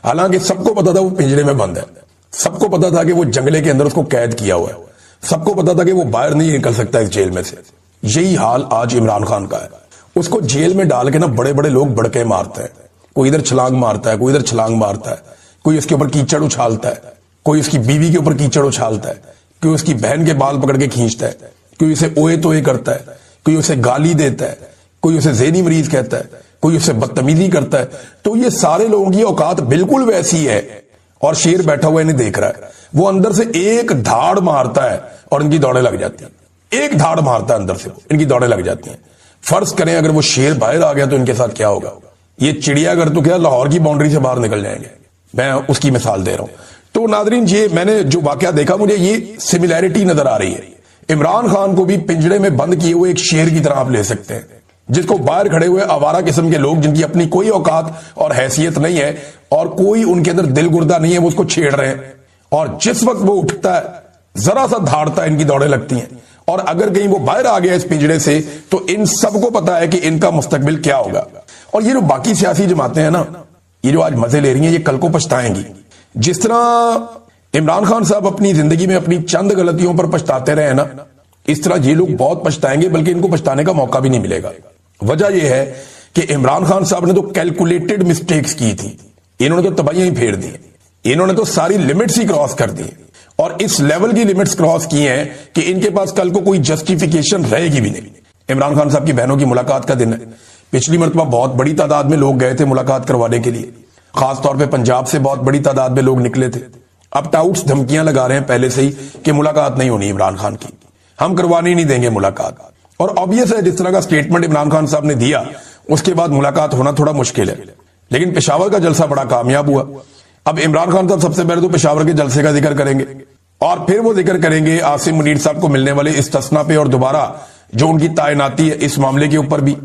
हालांकि सबको पता था वो पिंजरे में बंद है, सबको पता था कि वो जंगले के अंदर उसको कैद किया हुआ है, सबको पता था कि वो बाहर नहीं निकल सकता इस जेल में से। यही हाल आज इमरान खान का है। उसको जेल में डाल के ना बड़े बड़े लोग बड़के मारते हैं, कोई इधर छलांग मारता है, कोई इधर छलांग मारता है, कोई उसके ऊपर कीचड़ उछालता है, कोई उसकी बीवी के ऊपर कीचड़ उछालता है, कोई उसकी बहन के बाल पकड़ के खींचता है, कोई उसे ओए तोए करता है, कोई उसे गाली देता है, कोई उसे ज़हनी मरीज कहता है, कोई उसे बदतमीजी करता है। तो ये सारे लोगों की औकात बिल्कुल वैसी है और शेर बैठा हुआ इन्हें देख रहा है। वो अंदर से एक धाड़ मारता है और इनकी दौड़े लग जाती हैं। एक धाड़ मारता है अंदर से, इनकी दौड़े लग जाती हैं। फर्ज करें अगर वो शेर बाहर आ गया तो इनके साथ क्या होगा? ये चिड़ियाघर तो क्या लाहौर की बाउंड्री से बाहर निकल जाएंगे। मैं उसकी मिसाल दे रहा हूं। तो नादरीन, ये मैंने जो वाकया देखा, मुझे ये सिमिलैरिटी नजर आ रही है। इमरान खान को भी पिंजरे में बंद किए हुए एक शेर की तरह आप ले सकते हैं, जिसको बाहर खड़े हुए आवारा किस्म के लोग, जिनकी अपनी कोई औकात और हैसियत नहीं है और कोई उनके अंदर दिल गुर्दा नहीं है, वो उसको छेड़ रहे हैं। और जिस वक्त वो उठता है, जरा सा धाड़ता है, इनकी दौड़े लगती हैं। और अगर कहीं वो बाहर आ गया इस पिंजरे से, तो इन सबको पता है कि इनका मुस्तकबिल क्या होगा। और ये जो बाकी सियासी जमातें हैं ना, ये जो आज मजे ले रही हैं, ये कल को पछताएंगी। जिस तरह इमरान खान साहब अपनी जिंदगी में अपनी चंद गलतियों पर पछताते रहे ना, इस तरह ये लोग बहुत पछताएंगे, बल्कि इनको पछताने का मौका भी नहीं मिलेगा। वजह यह है कि इमरान खान साहब ने तो कैलकुलेटेड मिस्टेक्स की थी, इन्होंने तो तबाहियां ही फेर दी, इन्होंने तो सारी लिमिट्स ही क्रॉस कर दी और इस लेवल की लिमिट्स क्रॉस की हैं कि इनके पास कल को कोई जस्टिफिकेशन रहेगी भी नहीं। इमरान खान साहब की बहनों की मुलाकात का दिन है। पिछली मरतबा बहुत बड़ी तादाद में लोग गए थे मुलाकात करवाने के लिए, खासतौर पर पंजाब से बहुत बड़ी तादाद में लोग निकले थे। अब टाउट्स धमकियां लगा रहे हैं पहले से ही कि मुलाकात नहीं होनी इमरान खान की, हम करवाने ही नहीं देंगे मुलाकात। और ऑब्वियस है, जिस तरह का स्टेटमेंट इमरान खान साहब ने दिया, उसके बाद मुलाकात होना थोड़ा मुश्किल है। लेकिन पेशावर का जलसा बड़ा कामयाब हुआ। अब इमरान खान साहब सबसे पहले तो पेशावर के जलसे का जिक्र करेंगे और फिर वो जिक्र करेंगे आसिम मुनीर साहब को मिलने वाले इस्तस्ना पे और दोबारा जो उनकी तैनाती है इस मामले के ऊपर भी।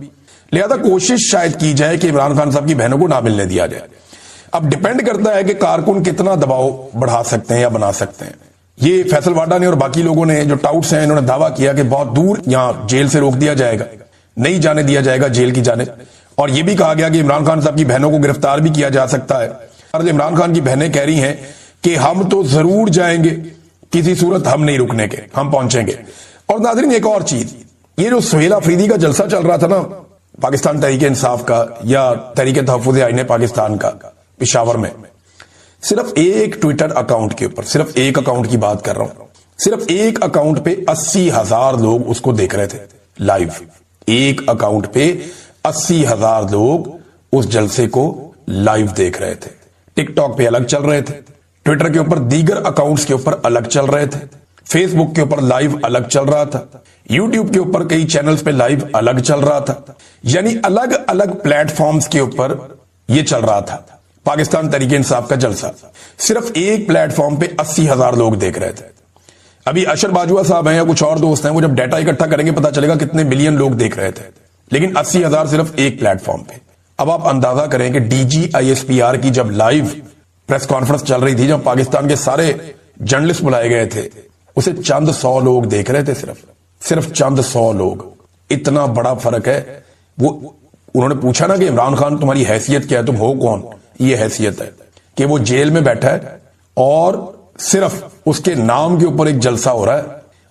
लिहाजा कोशिश शायद की जाए कि इमरान खान साहब की बहनों को ना मिलने दिया जाए। अब डिपेंड करता है कि कारकुन कितना दबाव बढ़ा सकते हैं या बना सकते हैं। ये फैसल वाडा ने और बाकी लोगों ने जो टाउट्स हैं, इन्होंने दावा किया कि बहुत दूर यहां जेल से रोक दिया जाएगा, नहीं जाने दिया जाएगा जेल की जाने। और यह भी कहा गया कि इमरान खान साहब की बहनों को गिरफ्तार भी किया जा सकता है। और इमरान खान की बहनें कह रही हैं कि हम तो जरूर जाएंगे, किसी सूरत हम नहीं रुकने के, हम पहुंचेंगे। और नाज़रीन, एक और चीज, ये जो सुहेल अफरीदी का जलसा चल रहा था ना, पाकिस्तान तहरीक इंसाफ का या तहरीक तहफ़्फ़ुज़ आईन पाकिस्तान का, पेशावर में सिर्फ एक ट्विटर अकाउंट के ऊपर, सिर्फ एक अकाउंट की बात कर रहा हूं, सिर्फ एक अकाउंट पे 80,000 लोग उसको देख रहे थे लाइव। एक अकाउंट पे 80,000 लोग उस जलसे को लाइव देख रहे थे। टिकटॉक पे अलग चल रहे थे, ट्विटर के ऊपर दीगर अकाउंट्स के ऊपर अलग चल रहे थे, फेसबुक के ऊपर लाइव अलग चल रहा था, यूट्यूब के ऊपर कई चैनल्स पे लाइव अलग चल रहा था। यानी अलग अलग प्लेटफॉर्म्स के ऊपर यह चल रहा था पाकिस्तान तहरीक इंसाफ का जलसा। सिर्फ एक प्लेटफॉर्म पे 80,000 लोग देख रहे थे। अभी अशर बाजुआ साहब हैं या कुछ और दोस्त हैं, वो जब डाटा इकट्ठा करेंगे पता चलेगा कितने मिलियन लोग देख रहे थे, लेकिन 80,000 सिर्फ एक प्लेटफॉर्म पे। अब आप अंदाजा करें कि DGISPR की जब लाइव प्रेस कॉन्फ्रेंस चल रही थी, जब पाकिस्तान के सारे जर्नलिस्ट बुलाए गए थे, उसे चंद 100 लोग देख रहे थे, सिर्फ चंद 100 लोग। इतना बड़ा फर्क है। वो उन्होंने पूछा ना कि इमरान खान तुम्हारी हैसियत क्या है, तुम हो कौन? ये हैसियत है कि वो जेल में बैठा है और सिर्फ उसके नाम के ऊपर एक जलसा हो रहा है,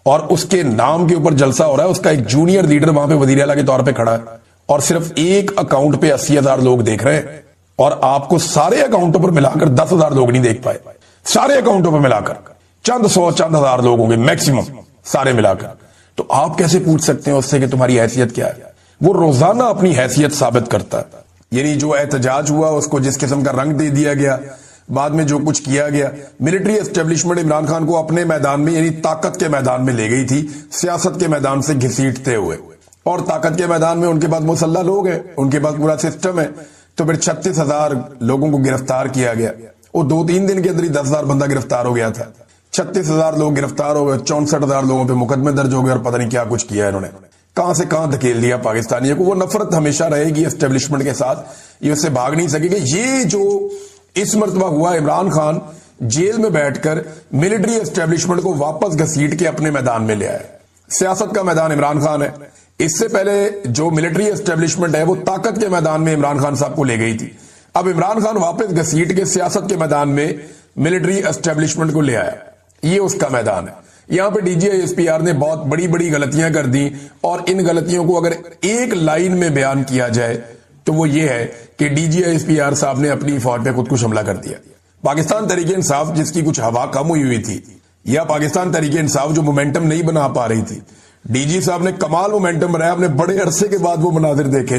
और उसके नाम के ऊपर जलसा हो रहा है, उसका एक जूनियर लीडर वहां पे वजीर आला के तौर पे खड़ा है, और सिर्फ एक अकाउंट पे 80,000 लोग देख रहे हैं। और आपको सारे अकाउंटों पर मिलाकर 10,000 लोग नहीं देख पाए। सारे अकाउंटों पर मिलाकर चंद 100 चंद हजार लोग होंगे मैक्सिमम, सारे मिलाकर। तो आप कैसे पूछ सकते हैं उससे कि तुम्हारी हैसियत क्या है? वो रोजाना अपनी हैसियत साबित करता है। यानी जो एहतजाज हुआ, उसको जिस किस्म का रंग दे दिया गया, बाद में जो कुछ किया गया, मिलिट्री एस्टेब्लिशमेंट इमरान खान को अपने मैदान में यानी ताकत के मैदान में ले गई थी, सियासत के मैदान से घसीटते हुए। और ताकत के मैदान में उनके पास मुसल्लह लोग हैं, उनके पास पूरा सिस्टम है। तो फिर 36,000 लोगों को गिरफ्तार किया गया। वो 2-3 दिन के अंदर ही 10,000 बंदा गिरफ्तार हो गया था। 36,000 लोग गिरफ्तार हो गए, 64,000 लोगों पे मुकदमे दर्ज हो गए, और पता नहीं क्या कुछ किया इन्होंने, कहां से कहां धकेल दिया पाकिस्तानियों को। वो नफरत हमेशा रहेगी एस्टेब्लिशमेंट के साथ, ये उससे भाग नहीं सकेंगे। ये जो इस मरतबा हुआ, इमरान खान जेल में बैठकर मिलिट्री एस्टेब्लिशमेंट को वापस घसीट के अपने मैदान में ले आया। सियासत का मैदान इमरान खान है। इससे पहले जो मिलिट्री एस्टेब्लिशमेंट है वो ताकत के मैदान में इमरान खान साहब को ले गई थी। अब इमरान खान वापस घसीट के सियासत के मैदान में मिलिट्री एस्टेब्लिशमेंट को ले आया, ये उसका मैदान है। यहां पे डीजीआईएसपीआर ने बहुत बड़ी बड़ी गलतियां कर दी, और इन गलतियों को अगर एक लाइन में बयान किया जाए तो वो ये है कि डीजीआईएसपीआर साहब ने अपनी फौज पे खुदकुश हमला कर दिया। पाकिस्तान तहरीक इंसाफ जिसकी कुछ हवा कम हुई थी, या पाकिस्तान तहरीक इंसाफ जो मोमेंटम नहीं बना पा रही थी, डीजी साहब ने कमाल मोमेंटम बनाया। हमने बड़े अरसे के बाद वो मनाजिर देखे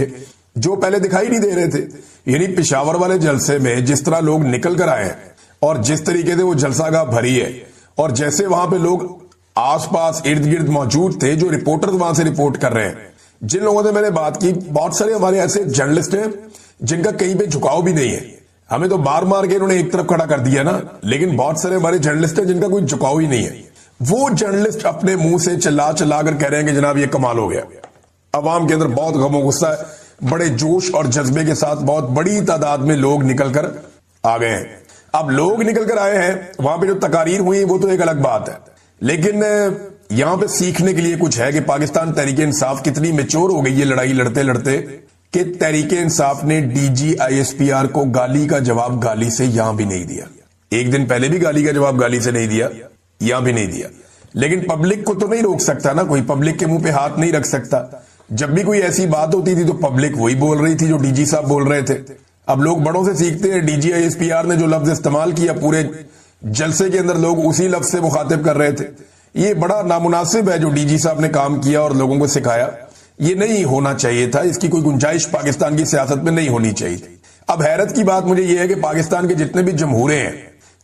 जो पहले दिखाई नहीं दे रहे थे। यानी पिशावर वाले जलसे में जिस तरह लोग निकल कर आए हैं और जिस तरीके से वो जलसागाह भरी है, और जैसे वहां पे लोग आसपास इर्द गिर्द मौजूद थे, जो रिपोर्टर्स वहां से रिपोर्ट कर रहे हैं, जिन लोगों से मैंने बात की, बहुत सारे हमारे ऐसे जर्नलिस्ट हैं जिनका कहीं पे झुकाव भी नहीं है। हमें तो बार मार के इन्होंने एक तरफ खड़ा कर दिया ना, लेकिन बहुत सारे हमारे जर्नलिस्ट हैं जिनका कोई झुकाव ही नहीं है। वो जर्नलिस्ट अपने मुंह से चिल्ला चिल्ला कर कह रहे हैं कि जनाब ये कमाल हो गया। अवाम के अंदर बहुत गम गुस्सा है, बड़े जोश और जज्बे के साथ बहुत बड़ी तादाद में लोग निकल कर आ गए हैं। अब लोग निकल कर आए हैं, वहां पे जो तकारीर हुई वो तो एक अलग बात है, लेकिन यहां पे सीखने के लिए कुछ है कि पाकिस्तान तहरीक इंसाफ कितनी मैच्योर हो गई है लड़ाई लड़ते लड़ते, कि तहरीक इंसाफ ने डीजीआईएसपीआर को गाली का जवाब गाली से यहां भी नहीं दिया। एक दिन पहले भी गाली का जवाब गाली से नहीं दिया, यहां भी नहीं दिया। लेकिन पब्लिक को तो नहीं रोक सकता ना कोई, पब्लिक के मुंह पे हाथ नहीं रख सकता। जब भी कोई ऐसी बात होती थी तो पब्लिक वही बोल रही थी जो डीजी साहब बोल रहे थे। अब लोग बड़ों से सीखते हैं। डीजीआईएसपीआर ने जो लफ्ज इस्तेमाल किया पूरे जलसे के अंदर, लोग उसी लफ्ज से मुखातिब कर रहे थे। ये बड़ा नामुनासिब है जो डीजी साहब ने काम किया और लोगों को सिखाया। ये नहीं होना चाहिए था, इसकी कोई गुंजाइश पाकिस्तान की सियासत में नहीं होनी चाहिए थी। अब हैरत की बात मुझे यह है कि पाकिस्तान के जितने भी जमहूरे हैं,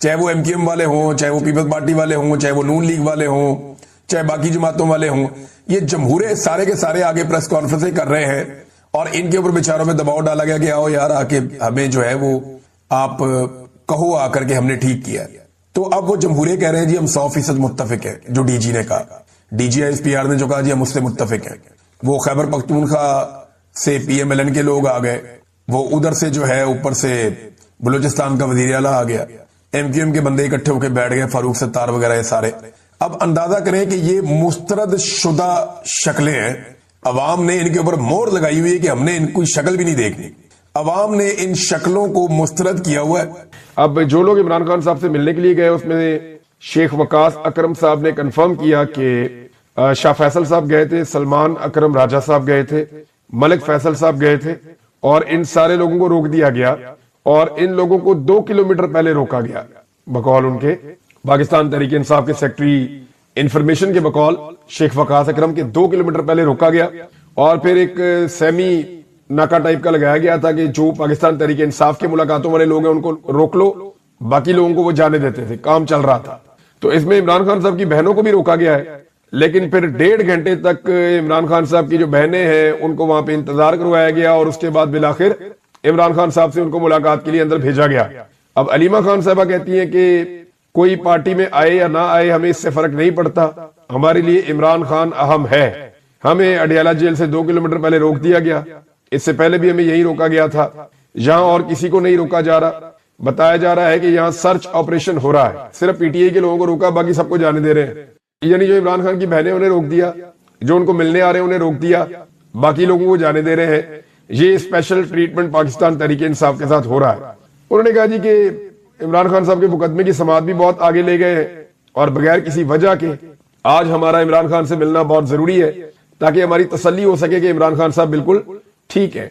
चाहे वो एमक्यूएम वाले हों, चाहे वो पीपल्स पार्टी वाले हों, चाहे वो नून लीग वाले हों, चाहे बाकी जमातों वाले हों, ये जमहूरे सारे के सारे आगे प्रेस कॉन्फ्रेंसें कर रहे हैं और इनके ऊपर बेचारों में दबाव डाला गया कि आओ यार आके हमें जो है वो आप कहो आकर के हमने ठीक किया। तो अब वो जमहूरे कह रहे हैं जी हम 100% मुत्तफिक है जो डीजी ने कहा। डीजीआईएसपीआर ने जो कहा जी हम उससे मुत्तफिक है। वो खैबर पख्तूनख्वा से पीएमएलएन के लोग आ गए, वो उधर से जो है ऊपर से बलूचिस्तान का वजीर आला आ गया, एमक्यूएम के बंदे इकट्ठे होकर बैठ गए, फारूक सत्तार वगैरह ये सारे। अब अंदाजा करें कि ये मुस्तरद शुदा शक्लें हैं। अवाम ने इनके ऊपर मोहर लगाई हुई है कि हमने इनकी शक्ल भी नहीं देखनी। अवाम ने इन शक्लों को मुस्तरद किया हुआ है। अब जो लोग इमरान खान साहब से मिलने के लिए गए उसमें शेख वकास अकरम साहब ने कंफर्म किया कि शाह फैसल साहब गए थे, सलमान अकरम राजा साहब गए थे, मलिक फैसल साहब गए थे, और इन सारे लोगों को रोक दिया गया और इन लोगों को 2 किलोमीटर पहले रोका गया। बकौल उनके पाकिस्तान तहरीक इंसाफ के सेक्रेटरी इंफॉर्मेशन के बकौल शेख वकास अकरम के 2 किलोमीटर पहले रोका गया, और फिर एक सेमी नाका टाइप का लगाया गया था कि जो पाकिस्तान तहरीक इंसाफ के मुलाकातों वाले लोग हैं उनको रोक लो, बाकी लोगों को वो जाने देते थे, काम चल रहा था। तो इसमें इमरान खान साहब की बहनों को भी रोका गया है, लेकिन फिर 1.5 घंटे तक इमरान खान साहब की जो बहनें हैं उनको वहां पे इंतजार करवाया गया, और उसके बाद बिलाखिर इमरान खान साहब से उनको मुलाकात के लिए अंदर भेजा गया। अब अलीमा खान साहबा कहती हैं कि कोई पार्टी में आए या ना आए हमें इससे फर्क नहीं पड़ता, हमारे लिए इमरान खान अहम है। हमें अडियाला जेल से 2 किलोमीटर पहले रोक दिया गया, इससे पहले भी हमें यही रोका गया था, यहां और किसी को नहीं रोका जा रहा। बताया जा रहा है कि यहाँ सर्च ऑपरेशन हो रहा है, सिर्फ पीटीआई के लोगों को रोका, बाकी सबको जाने दे रहे हैं। यानी जो इमरान खान की बहनें उन्हें रोक दिया, जो उनको मिलने आ रहे हैं उन्हें रोक दिया, बाकी लोगों को जाने दे रहे हैं। ये स्पेशल ट्रीटमेंट पाकिस्तान तहरीक इंसाफ के साथ हो रहा है। उन्होंने कहा जी कि इमरान खान साहब के मुकदमे की समाअत भी बहुत आगे ले गए हैं, और बगैर किसी वजह के आज हमारा इमरान खान से मिलना बहुत जरूरी है ताकि हमारी तसल्ली हो सके कि इमरान खान साहब बिल्कुल ठीक है।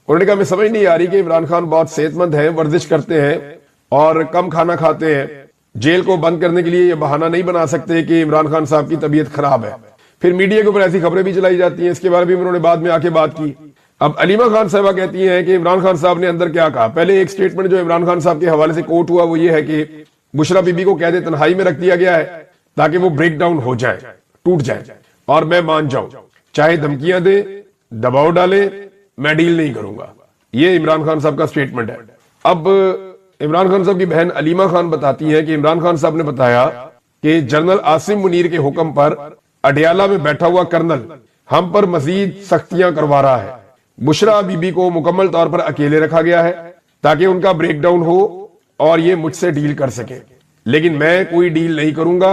उन्होंने कहा हमें समझ नहीं आ रही कि इमरान खान बहुत सेहतमंद है, वर्जिश करते हैं और कम खाना खाते हैं, जेल को बंद करने के लिए ये बहाना नहीं बना सकते कि इमरान खान साहब की तबीयत खराब है। फिर मीडिया के ऊपर ऐसी खबरें भी चलाई जाती हैं, इसके बारे में उन्होंने बाद में आके बात की। अब अलीमा खान साहबा कहती हैं कि इमरान खान साहब ने अंदर क्या कहा। पहले एक स्टेटमेंट जो इमरान खान साहब के हवाले से कोट हुआ वो ये है कि बुशरा बीबी को कैद तन्हाई में रख दिया गया है ताकि वो ब्रेक डाउन हो जाए, टूट जाए, और मैं मान जाऊं, चाहे धमकियां दे, दबाव डाले, मैं डील नहीं करूंगा। ये इमरान खान साहब का स्टेटमेंट है। अब इमरान खान साहब की बहन अलीमा खान बताती है कि इमरान खान साहब ने बताया कि जनरल आसिम मुनीर के हुक्म पर अडियाला में बैठा हुआ कर्नल हम पर मजीद सख्तियां करवा रहा है। बुशरा बीबी को मुकम्मल तौर पर अकेले रखा गया है ताकि उनका ब्रेकडाउन हो और ये मुझसे डील कर सके, लेकिन मैं कोई डील नहीं करूंगा।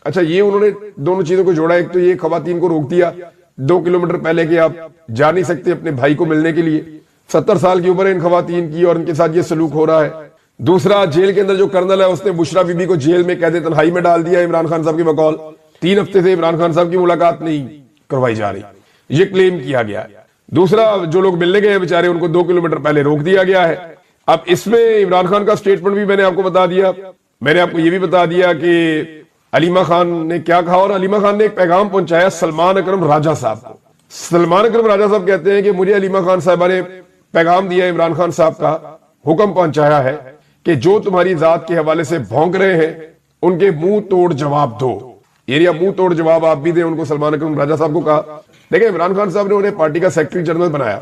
अच्छा, ये उन्होंने दोनों चीजों को जोड़ा। एक तो ये खवातीन को रोक दिया 2 किलोमीटर पहले कि आप जा नहीं सकते अपने भाई को मिलने के लिए, 70 سال کی عمر ہے ان خواتین کی اور ان کے ساتھ یہ سلوک ہو رہا ہے. دوسرا, جیل کے اندر جو کرنل ہے اس نے بشرا بی بی کو جیل میں قید تنہائی میں ڈال دیا عمران خان صاحب کی بقول. 3 ہفتے سے عمران خان صاحب کی ملاقات نہیں کروائی جا رہی, یہ کلیم کیا گیا ہے. دوسرا, جو لوگ ملنے گئے ہیں بیچارے ان کو 2 کلومیٹر پہلے روک دیا گیا ہے. اب اس میں عمران خان کا سٹیٹمنٹ بھی میں نے آپ کو بتا دیا. میں نے آپ کو یہ بھی بتا دیا کہ علیمہ خان نے کیا کہا, اور علیمہ خان نے ایک پیغام پہنچایا سلمان اکرم راجہ صاحب کو. سلمان اکرم راجہ صاحب کہتے ہیں کہ مجھے علیمہ خان صاحبہ نے پیغام دیا, عمران خان صاحب کا حکم پہنچایا ہے کہ جو تمہاری ذات کے حوالے سے بھونک رہے ہیں ان کے منہ توڑ جواب دو. یہ منہ توڑ جواب آپ بھی دیں ان کو, سلمان اکرم راجہ صاحب کو کہا. دیکھیں, عمران خان صاحب نے انہیں پارٹی کا سیکرٹری جنرل بنایا.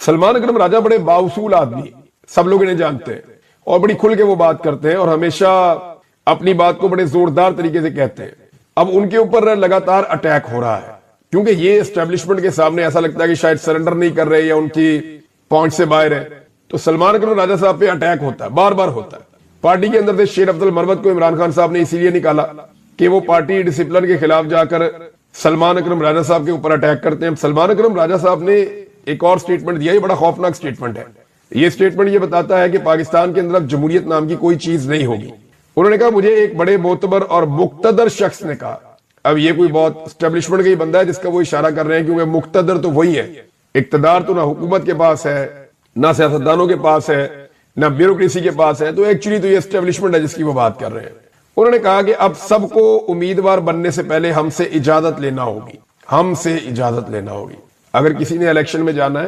سلمان اکرم راجہ بڑے بااصول آدمی, سب لوگ انہیں جانتے ہیں اور بڑی کھل کے وہ بات کرتے ہیں اور ہمیشہ اپنی بات کو بڑے زوردار طریقے سے کہتے ہیں. اب ان کے اوپر لگاتار اٹیک ہو رہا ہے کیونکہ یہ اسٹیبلشمنٹ کے سامنے ایسا لگتا ہے کہ شاید سرنڈر نہیں کر رہے یا ان کی پوائنٹ سے باہر ہے. تو سلمان اکرم راجہ صاحب پہ اٹیک ہوتا ہے, بار بار ہوتا ہے. پارٹی کے اندر سے شیر افضل مرود کو عمران خان صاحب نے اسی لیے نکالا کہ وہ پارٹی ڈسپلن کے خلاف جا کر سلمان اکرم راجہ صاحب کے اوپر اٹیک کرتے ہیں. سلمان اکرم راجہ صاحب نے ایک اور سٹیٹمنٹ دیا, یہ بڑا خوفناک سٹیٹمنٹ ہے. یہ سٹیٹمنٹ یہ بتاتا ہے کہ پاکستان کے اندر اب جمہوریت نام کی کوئی چیز نہیں ہوگی. انہوں نے کہا مجھے ایک بڑے معتبر اور مقتدر شخص نے کہا. اب یہ کوئی بہت اسٹیبلشمنٹ کا ہی بندہ ہے جس کا وہ اشارہ کر رہے ہیں, کیونکہ مقتدر تو وہی ہے. اقتدار تو نہ حکومت کے پاس ہے, نہ سیاستدانوں کے پاس ہے, نہ بیوروکریسی کے پاس ہے. تو ایکچولی تو یہ اسٹیبلشمنٹ ہے جس کی وہ بات کر رہے ہیں. انہوں نے کہا کہ اب سب کو امیدوار بننے سے پہلے ہم سے اجازت لینا ہوگی, ہم سے اجازت لینا ہوگی. اگر کسی نے الیکشن میں جانا ہے,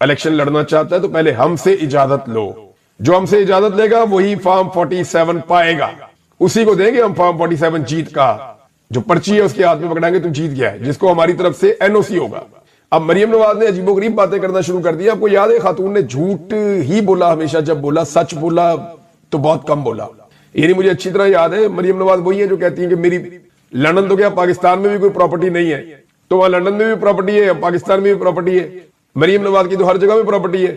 الیکشن لڑنا چاہتا ہے, تو پہلے ہم سے اجازت لو. جو ہم سے اجازت لے گا وہی فارم 47 پائے گا, اسی کو دیں گے ہم فارم 47 جیت کا. جو پرچی ہے اس کے ہاتھ میں پکڑائیں گے تم جیت گیا ہے, جس کو ہماری طرف سے NOC ہوگا. اب مریم نواز نے عجیب و غریب باتیں کرنا شروع کر دیا. آپ کو یاد ہے خاتون نے جھوٹ ہی بولا ہمیشہ, جب بولا سچ بولا تو بہت کم بولا. یعنی مجھے اچھی طرح یاد ہے مریم نواز وہی ہے جو کہتی ہیں کہ میری لندن تو کیا پاکستان میں بھی کوئی پراپرٹی نہیں ہے, تو وہاں لندن میں بھی پراپرٹی ہے, پاکستان میں بھی پراپرٹی ہے. مریم نواز کی تو ہر جگہ میں پراپرٹی ہے,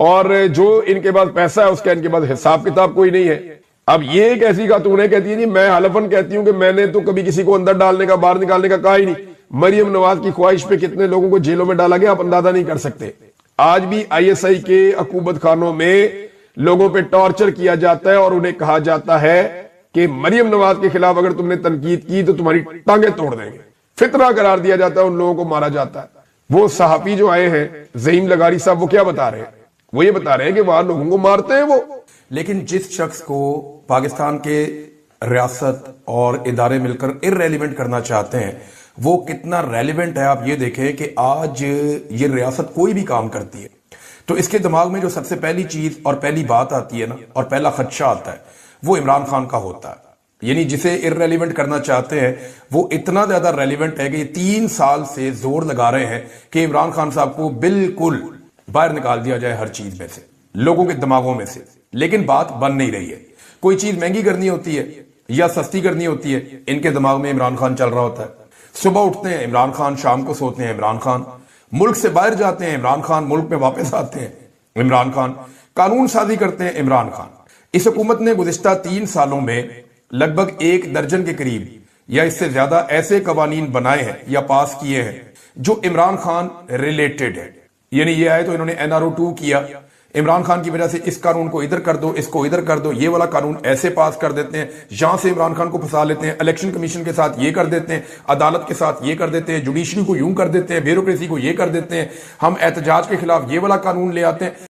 اور جو ان کے پاس پیسہ ہے اس کا ان کے پاس حساب کتاب کوئی نہیں ہے. اب یہ ایک ایسی خاتون ہے کہتی ہے جی میں حلفاً کہتی ہوں کہ میں نے تو کبھی کسی کو اندر ڈالنے کا باہر نکالنے کا کہا ہی نہیں. مریم نواز کی خواہش پہ کتنے لوگوں کو جیلوں میں ڈالا گیا آپ اندازہ نہیں کر سکتے. آج بھی ISI کے عقوبت خانوں میں لوگوں پہ ٹارچر کیا جاتا ہے اور انہیں کہا جاتا ہے کہ مریم نواز کے خلاف اگر تم نے تنقید کی تو تمہاری ٹانگیں توڑ دیں گے. فتنہ قرار دیا جاتا ہے, ان لوگوں کو مارا جاتا ہے. وہ صحافی جو آئے ہیں زعیم لغاری صاحب, وہ کیا بتا رہے ہیں؟ وہ یہ بتا رہے ہیں کہ وہاں لوگوں کو مارتے ہیں وہ. لیکن جس شخص کو پاکستان کے ریاست اور ادارے مل کر ارریلیونٹ کرنا چاہتے ہیں وہ کتنا ریلیونٹ ہے آپ یہ دیکھیں کہ آج یہ ریاست کوئی بھی کام کرتی ہے تو اس کے دماغ میں جو سب سے پہلی چیز اور پہلی بات آتی ہے نا, اور پہلا خدشہ آتا ہے, وہ عمران خان کا ہوتا ہے. یعنی جسے ارریلیونٹ کرنا چاہتے ہیں وہ اتنا زیادہ ریلیونٹ ہے کہ یہ 3 سال سے زور لگا رہے ہیں کہ عمران خان صاحب کو بالکل باہر نکال دیا جائے ہر چیز میں سے, لوگوں کے دماغوں میں سے. لیکن بات بن نہیں رہی ہے. کوئی چیز مہنگی کرنی ہوتی ہے یا سستی کرنی ہوتی ہے, ان کے دماغ میں عمران خان چل رہا ہوتا ہے. صبح اٹھتے ہیں عمران خان, شام کو سوتے ہیں عمران خان, ملک سے باہر جاتے ہیں عمران خان, ملک میں واپس آتے ہیں عمران خان, قانون سازی کرتے ہیں عمران خان. اس حکومت نے گزشتہ 3 سالوں میں لگ بھگ 1 درجن کے قریب یا اس سے زیادہ ایسے قوانین بنائے ہیں یا پاس کیے ہیں جو عمران خان ریلیٹڈ ہے. یعنی یہ آئے تو انہوں نے NRO 2 کیا, عمران خان کی وجہ سے اس قانون کو ادھر کر دو, اس کو ادھر کر دو, یہ والا قانون ایسے پاس کر دیتے ہیں, یہاں سے عمران خان کو پھنسا لیتے ہیں, الیکشن کمیشن کے ساتھ یہ کر دیتے ہیں, عدالت کے ساتھ یہ کر دیتے ہیں, جوڈیشری کو یوں کر دیتے ہیں, بیوروکریسی کو یہ کر دیتے ہیں, ہم احتجاج کے خلاف یہ والا قانون لے آتے ہیں.